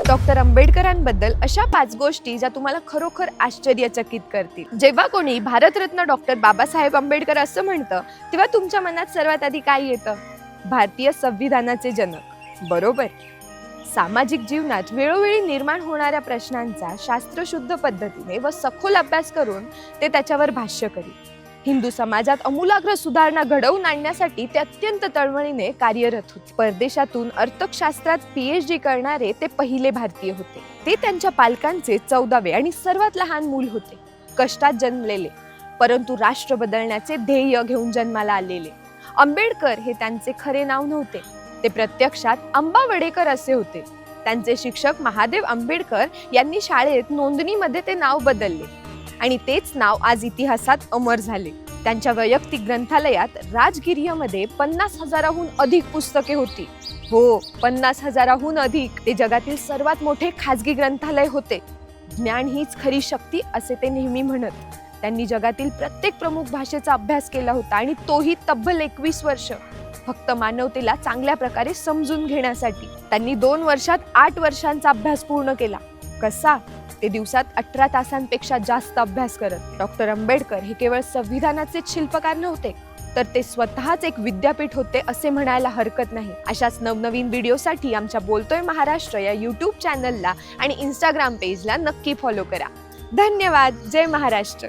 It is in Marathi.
डॉक्टर आंबेडकरांबद्दल अशा 5 गोष्टी ज्या तुम्हाला खरोखर आश्चर्यचकित करतील। जेव्हा कोणी भारतरत्न डॉक्टर बाबासाहेब आंबेडकर असं म्हणतं तेव्हा तुमच्या मनात सर्वात आधी काय येतं? भारतीय संविधानाचे जनक, बरोबर? सामाजिक जीवनात वेळोवेळी निर्माण होणाऱ्या प्रश्नांचा शास्त्रशुद्ध पद्धतीने व सखोल अभ्यास करून ते त्याच्यावर भाष्य करीत। हिंदू समाजात अमूलाग्र सुधारणा घडवून आणण्यासाठी ते अत्यंत तळमळीने कार्यरत होते। परदेशातून अर्थशास्त्रात PhD करणारे ते पहिले भारतीय होते। ते त्यांच्या पालकांचे 14वे आणि सर्वात लहान मूल होते। कष्टात जन्मलेले परंतु राष्ट्र बदलण्याचे ध्येय घेऊन जन्माला आलेले। आंबेडकर हे त्यांचे खरे नाव नव्हते, ते प्रत्यक्षात अंबावडेकर असे होते। त्यांचे शिक्षक महादेव आंबेडकर यांनी शाळेत नोंदणीमध्ये ते नाव बदलले आणि तेच नाव आज इतिहासात अमर झाले। त्यांच्या वैयक्तिक ग्रंथालयात राजगिर्यामध्ये 50,000हून अधिक पुस्तके होती। हो, 50,000हून अधिक। ते जगातील सर्वात मोठे खाजगी ग्रंथालय होते। ज्ञान हीच खरी शक्ती असे ते नेहमी म्हणत। त्यांनी जगातील प्रत्येक प्रमुख भाषेचा अभ्यास केला होता आणि तोही तब्बल 21 वर्ष, फक्त मानवतेला चांगल्या प्रकारे समजून घेण्यासाठी। त्यांनी 2 वर्षात 8 वर्षांचा अभ्यास पूर्ण केला। कसा? ते दिवसात 18 तासांपेक्षा जास्त अभ्यास करत। डॉक्टर आंबेडकर हे केवळ संविधानाचे शिल्पकार नव्हते, तर ते स्वतःच एक विद्यापीठ होते असे म्हणायला हरकत नाही। अशाच नवनवीन व्हिडिओसाठी आमच्या बोलतोय महाराष्ट्र या YouTube चॅनलला आणि Instagram पेजला नक्की फॉलो करा। धन्यवाद। जय महाराष्ट्र।